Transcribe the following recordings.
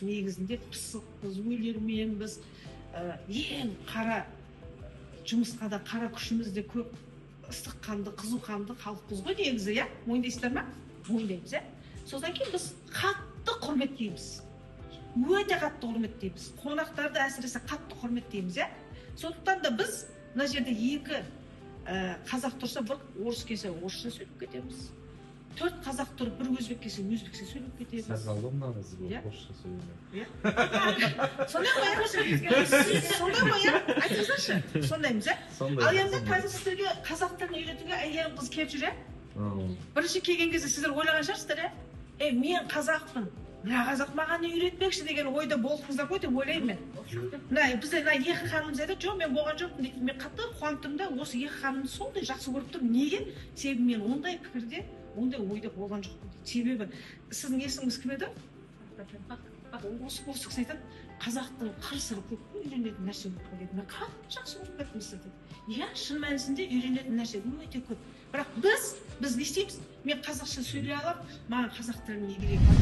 негізінде пысықпыз, өлерменбіз, ең қара жұмысқа да қара күшіміз де көп, ыстық қанды, қызу қанды халықпыз ғой негізі, иә? Мойындайсыздар ма? Мойындаймыз, иә? Содан кейін біз қатты құрметтейміз. Өте қатты құрметтейміз. Қонақтарды әсіресе қатты құрметтейміз, иә? Сондықтан да біз мына жерде екі қазақ тұрса, бір орыс келсе орысша сөйлеп кетеміз. 4 қазақ тұрып, бір өзбек келсе өзбекше сөйлеп кетеміз. Сақалды мынаңыз орысша сөйлемек. Сондай ма? Сондай ма, иә? Айтыңыздаршы. Сондаймыз, иә? Ал енді қазір сіздерге қазақ тілін үйретуге әйгерім қыз келіп жүр, иә? Бірінші келген кезде сіздер ойлаған шығарсыздар, иә? Мен қазақпын. Мына қазақ маған не үйретпекші деген ойда болдыңыздар ғой деп ойлаймын мен. Бізде екі ханымыз айтады, жоқ, мен болған жоқпын дейді. Мен қатты қуанып тұрмын да, осы екі ханымды сондай жақсы көріп тұрмын. Неге? Себебі мен ондай пікірде, ондай ойда болған жоқпын дейді. Себебі сіздің есіміңіз кім еді? Осы кісі айтады, қазақтың қыр-сыры көп, үйренетін нәрсе көп дейді. Мен қатты жақсы көріп кеттім сізді дейді. Иә, шын мәнісінде үйренетін нәрсе өте көп. Бірақ біз не істейміз? Мен қазақша сөйлей аламын, маған қазақ тілін не керек бар?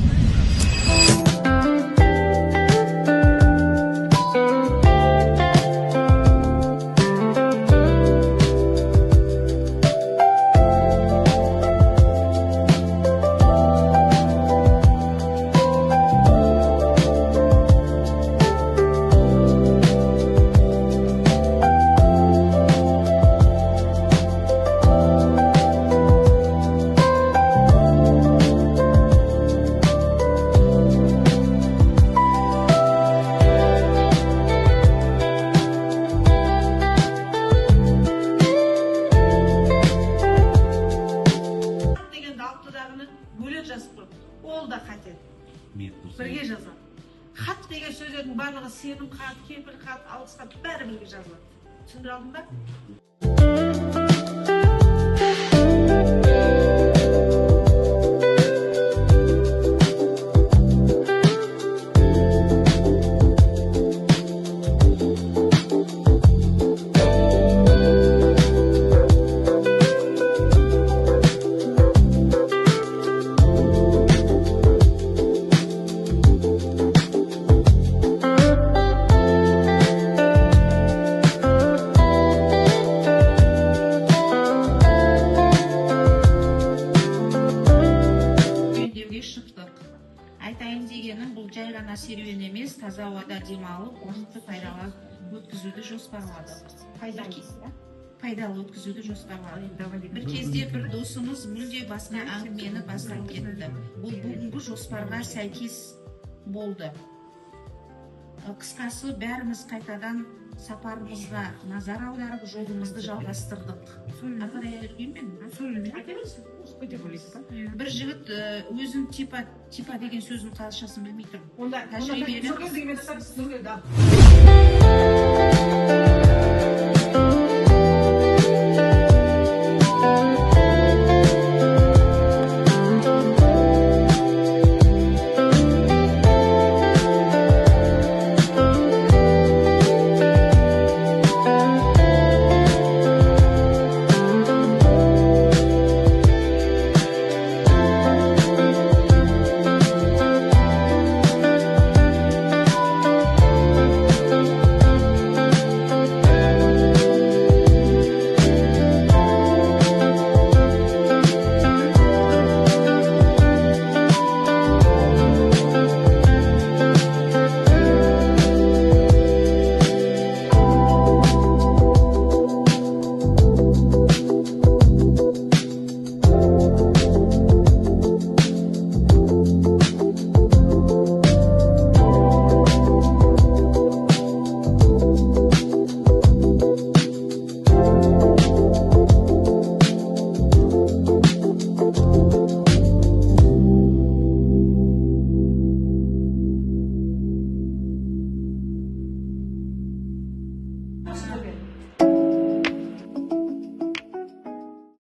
Бөлек жазып тұр. Ол да қате. Бірге жазады. Хат деген сөздердің барлығы сенім хат, кемпір хат, алғыс хат бәрі бірге жазылады. Түсіндіре алдың ба? Айтайын дегенім, бұл жай ғана серуен емес, таза ауада демалып, уақытты өткізуді жоспарладық. Пайдалы өткізуді жоспарладық. Бір кезде бір досымыз мүлде басқа әңгімені бастап кетті. Бұл бүгінгі жоспарға сәйкес болды. Қысқасы, бәріміз қайтадан сапарымызға назар аударып, жолымызды жалғастырдық. Бір жігіт өзін типа деген сөздің қазақшасын білмей тұр.